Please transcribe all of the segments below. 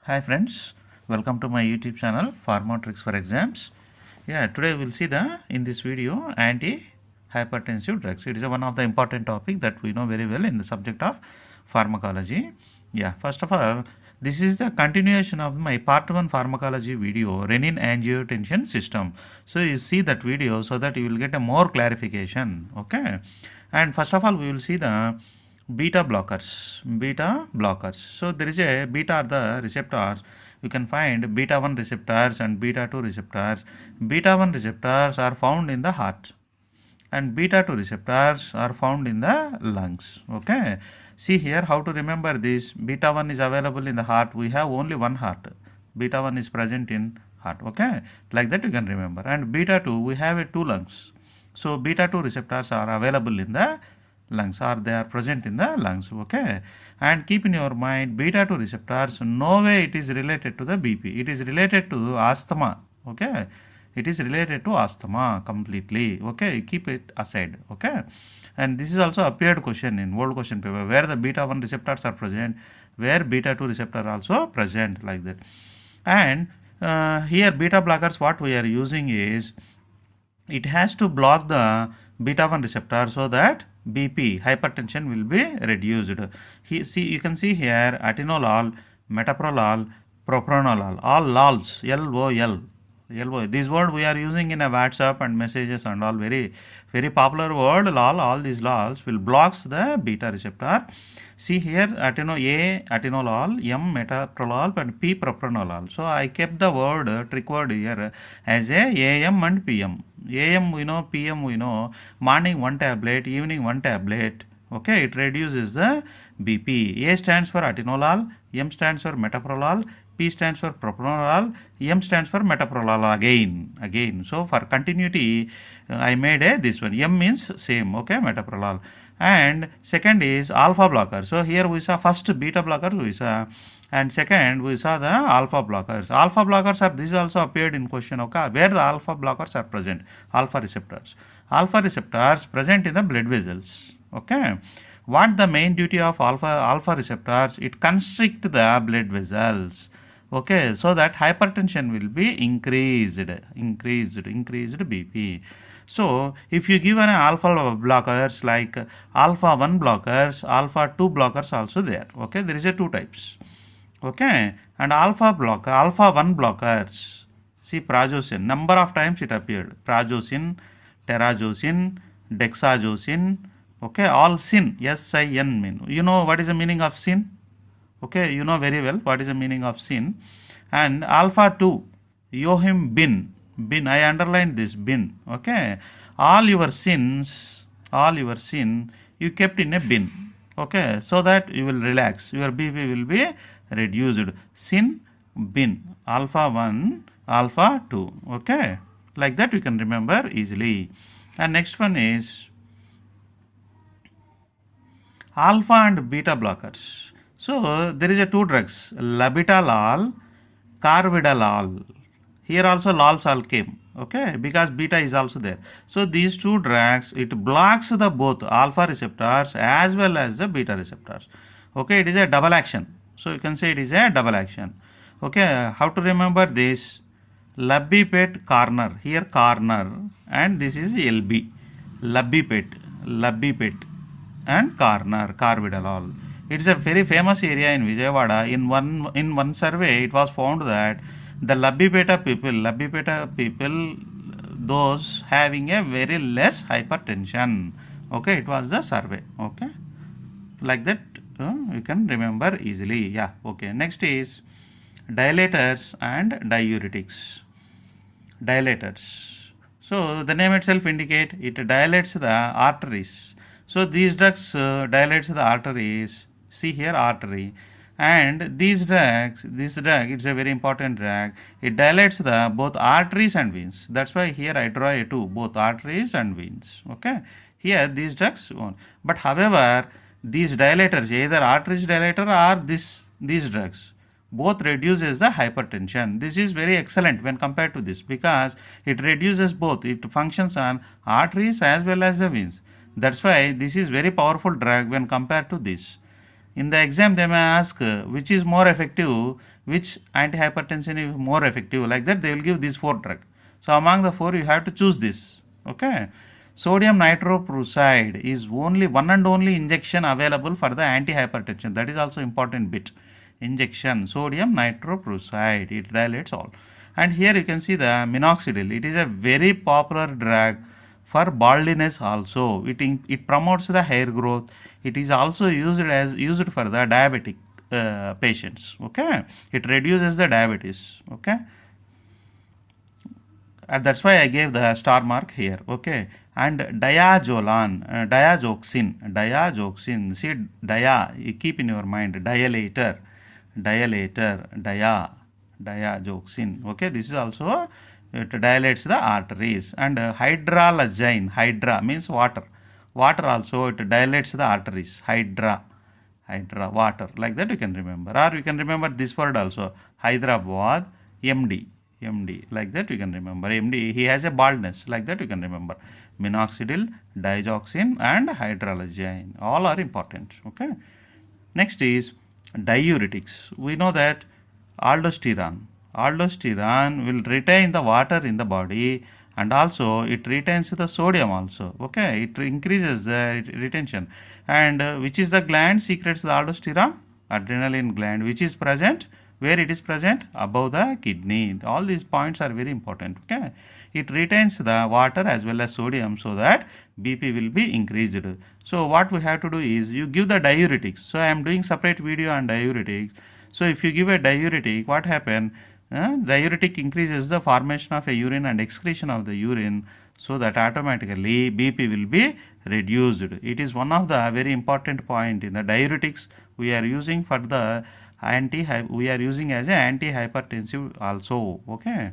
Hi friends, welcome to my YouTube channel Pharma Tricks for Exams. Today we'll see in this video anti-hypertensive drugs. It is one of the important topic that we know very well in the subject of pharmacology. First of all, this is the continuation of my part 1 pharmacology video, renin angiotensin system. So you see that video so that you will get a more clarification. Okay, and first of all we will see the beta blockers. So there is a beta are the receptors. You can find beta 1 receptors and beta 2 receptors. Beta 1 receptors are found in the heart and beta 2 receptors are found in the lungs. Okay, see here how to remember this. Beta 1 is available in the heart. We have only one heart. Beta 1 is present in heart. Okay, like that you can remember. And beta 2 we have two lungs. So beta 2 receptors are available in the lungs, or they are present in the lungs. Okay, and keep in your mind, beta 2 receptors, no way it is related to the BP. It is related to asthma. Okay, it is related to asthma completely. Okay, keep it aside. Okay, and this is also appeared question in old question paper, where the beta 1 receptors are present, where beta 2 receptor also present, like that. And here beta blockers, what we are using is, it has to block the beta 1 receptor so that BP, hypertension, will be reduced. You can see here atenolol, metoprolol, propranolol, all lols, LOL. This word we are using in a WhatsApp and messages and all, very popular word, lol. All these lols will blocks the beta receptor. See here, atenolol, M metoprolol, and P propranolol. So I kept the word, trick word here, as a AM and PM. AM we know, PM we know. Morning one tablet, evening one tablet. Okay, it reduces the BP. A stands for atenolol, M stands for metoprolol, P stands for propranolol, M stands for metoprolol again. So for continuity, I made this one. M means same. Okay, metoprolol. And second is alpha blocker. So here we saw first beta blocker we saw, and second we saw the alpha blockers. Alpha blockers are, this also appeared in question. Okay, where the alpha blockers are present, alpha receptors present in the blood vessels. Okay, what the main duty of alpha receptors? It constrict the blood vessels. Okay, so that hypertension will be increased BP. So if you give an alpha blockers, like alpha 1 blockers, alpha 2 blockers also there. Okay, there is a two types. Okay, and alpha 1 blockers, see prazosin, number of times it appeared, prazosin, terazosin, dexazosin. Okay, all sin, SIN mean. You know what is the meaning of sin? Okay, you know very well what is the meaning of sin. And alpha 2, yohim bin, I underlined this, bin. Okay, all your sin you kept in a bin. Okay, so that you will relax, your BP will be reduced. Sin, bin, alpha 1, alpha 2. Okay, like that you can remember easily. And next one is alpha and beta blockers. So there is a two drugs, labetalol, carvedilol. Here also lols all came. Okay, because beta is also there. So these two drugs, it blocks the both alpha receptors as well as the beta receptors. Okay, it is a double action. So you can say it is a double action. Okay, how to remember this? Labipet corner, here corner, and this is LB. Labipet and corner, carvedilol. It is a very famous area in Vijayawada. In one survey, it was found that the labipeta people, those having a very less hypertension. Okay, it was the survey. Okay, like that you can remember easily. Yeah. Okay, next is dilators and diuretics. Dilators, so the name itself indicate it dilates the arteries. So these drugs dilates the arteries. See here, artery. And this drug, it's a very important drug. It dilates the both arteries and veins. That's why here I draw a two, both arteries and veins. Okay, here these drugs won't. But however, these dilators, either arteries dilator or these drugs, both reduces the hypertension. This is very excellent when compared to this, because it reduces both. It functions on arteries as well as the veins. That's why this is very powerful drug when compared to this. In the exam they may ask which is more effective, which antihypertension is more effective. Like that, they will give these 4 drugs. So among the 4, you have to choose this. Okay. Sodium nitroprusside is only one and only injection available for the antihypertension. That is also important bit. Injection sodium nitroprusside, it dilates all. And here you can see the minoxidil. It is a very popular drug for baldness also. It promotes the hair growth. It is also used for the diabetic patients. Okay, it reduces the diabetes. Okay, and that's why I gave the star mark here. Okay, and diazoxin. See, you keep in your mind, dilator, diazoxin. Okay, this is also, it dilates the arteries. And hydralazine, hydra means water also, it dilates the arteries. Hydra, water, like that you can remember. Or you can remember this word also, Hyderabad, MD, like that you can remember. MD, he has a baldness, like that you can remember. Minoxidil, digoxin and hydralazine, all are important. Okay, next is diuretics. We know that aldosterone will retain the water in the body, and also it retains the sodium also. Okay, it increases the retention. And which is the gland secretes the aldosterone? Adrenaline gland, which is present, where it is present? Above the kidney. All these points are very important. Okay, it retains the water as well as sodium, so that BP will be increased. So what we have to do is, you give the diuretics. So I am doing separate video on diuretics. So if you give a diuretic, what happens? Diuretic increases the formation of a urine and excretion of the urine, so that automatically BP will be reduced. It is one of the very important point in the diuretics we are using for the we are using as an antihypertensive also. Okay,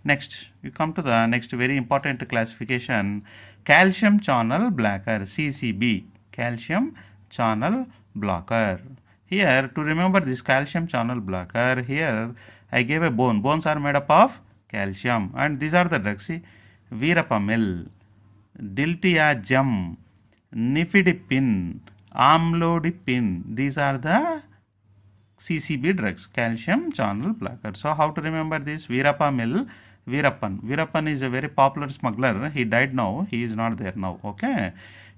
next you come to the next very important classification, calcium channel blocker, CCB, calcium channel blocker. Here, to remember this calcium channel blocker, here I gave a bone. Bones are made up of calcium, and these are the drugs. See, verapamil, diltiazem, nifedipine, amlodipine. These are the CCB drugs, calcium channel blocker. So how to remember this? Verapamil, Veerappan is a very popular smuggler. He died now. He is not there now. Okay.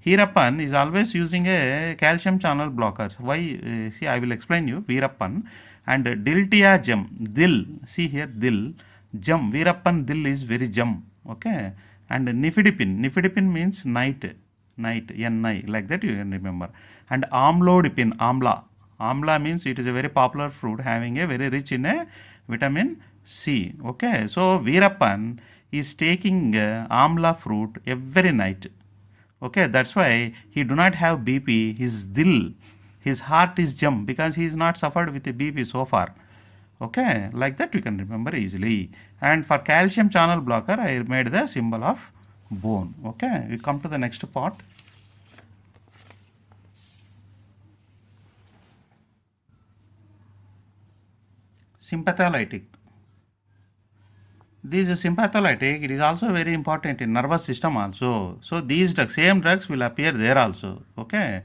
Veerappan is always using a calcium channel blocker. Why? See, I will explain you. Veerappan and diltiazem. Dil. See here, dil. Jam. Veerappan dil is very jam. Okay. And nifedipine. Nifedipine means night. Ni. Like that you can remember. And amlodipine. Amla. Amla means it is a very popular fruit having a very rich in a vitamin C. Okay, so Veerappan is taking amla fruit every night. Okay, that's why he do not have BP. His dil, his heart is jump because he is not suffered with a BP so far. Okay, like that you can remember easily. And for calcium channel blocker, I made the symbol of bone. Okay, we come to the next part. Sympatholytic. This sympatholytic, it is also very important in nervous system also. So these drugs, same drugs will appear there also. Okay.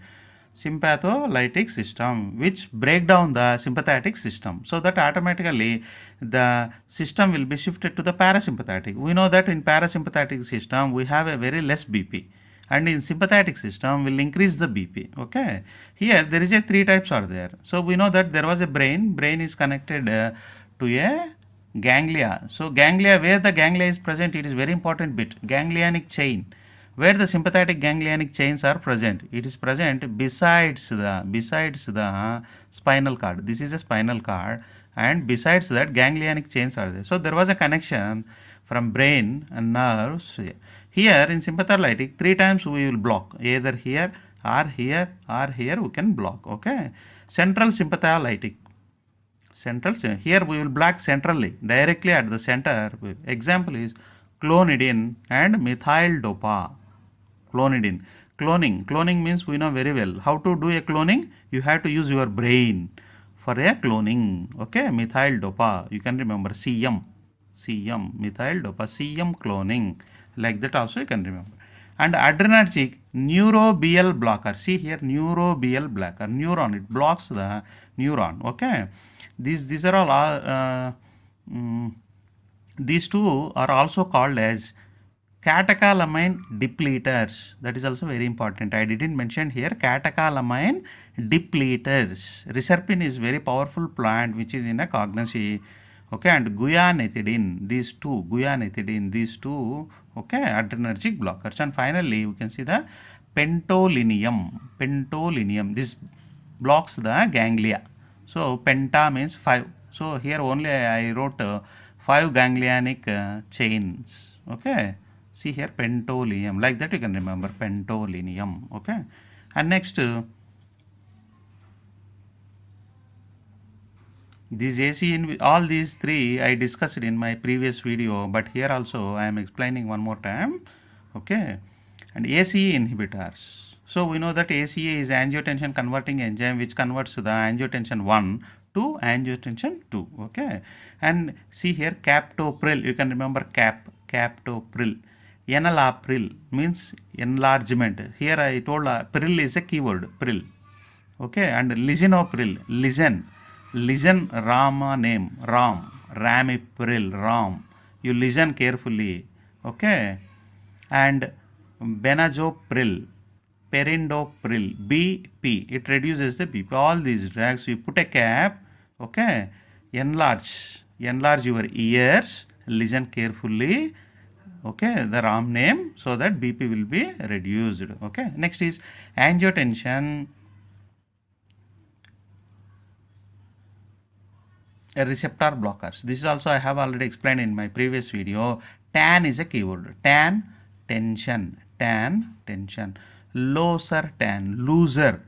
Sympatholytic system, which break down the sympathetic system, so that automatically the system will be shifted to the parasympathetic. We know that in parasympathetic system we have a very less BP, and in sympathetic system will increase the BP. Okay, here there is a 3 types are there. So we know that there was a brain is connected to a ganglia. So ganglia, where the ganglia is present, it is very important bit, ganglionic chain. Where the sympathetic ganglionic chains are present, it is present besides the spinal cord. This is a spinal cord, and besides that ganglionic chains are there. So there was a connection from brain and nerves. Here in sympatholytic, 3 times we will block, either here or here or here we can block. Okay, central sympatholytic. Here we will block centrally, directly at the center. Example is clonidine and methyl dopa. Clonidine. Cloning means we know very well. How to do a cloning? You have to use your brain for a cloning. Okay, methyl dopa. You can remember CM, methyl dopa, CM cloning. Like that also you can remember. And adrenergic neurobial blocker. See here, neurobial blocker. Neuron, it blocks the neuron. Okay. These are all these two are also called as catecholamine depleters. That is also very important. I didn't mention here catecholamine depleters. Reserpine is very powerful plant which is in a cognaceae. Okay, and guanethidine, these two, okay, adrenergic blockers. And finally, we can see the pentolinium. This blocks the ganglia. So penta means 5. So here only I wrote 5 ganglionic chains. Okay, see here pentolinium, like that you can remember pentolinium. Okay, and next these ACE, all these three I discussed in my previous video, but here also I am explaining one more time. Okay, and ACE inhibitors. So we know that ACE is angiotensin converting enzyme which converts the angiotensin 1 to angiotensin 2. Okay, and see here captopril, you can remember captopril. Enalapril means enlargement. Here I told pril is a keyword, pril. Okay, and lisinopril, listen Rama name, Ramipril, Ram. You listen carefully. Okay, and benazopril, perindopril, BP, it reduces the BP. All these drugs, you put a cap. Okay, enlarge your ears, listen carefully. Okay, the Ram name, so that BP will be reduced. Okay, next is angiotensin receptor blockers. This is also I have already explained in my previous video. TAN is a keyword. TAN, tension. Loser,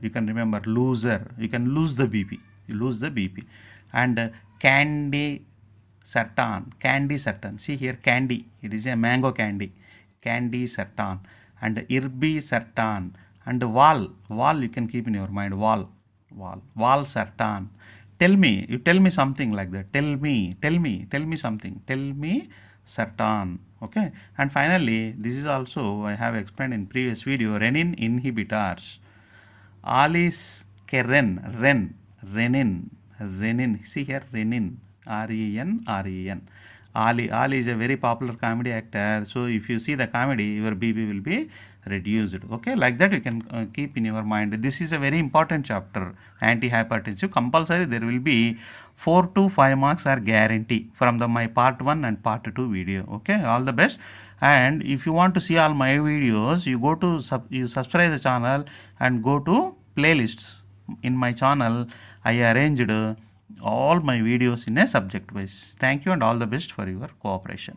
you can remember loser. You can lose the BP. And candy certain. See here candy. It is a mango candy. Candy certain. And irbesartan. And wall you can keep in your mind. Wall certain. Tell me something like that. Tell me something. Tell me certain. Okay, and finally this is also I have explained in previous video, renin inhibitors. Renin. See here renin, REN. Ali is a very popular comedy actor. So if you see the comedy, your BP will be reduced. Okay, like that you can keep in your mind. This is a very important chapter, antihypertensive. Compulsory there will be 4 to 5 marks are guarantee from my part 1 and part 2 video. Okay, all the best. And if you want to see all my videos, you go to you subscribe the channel and go to playlists. In my channel I arranged all my videos in a subject wise. Thank you and all the best for your cooperation.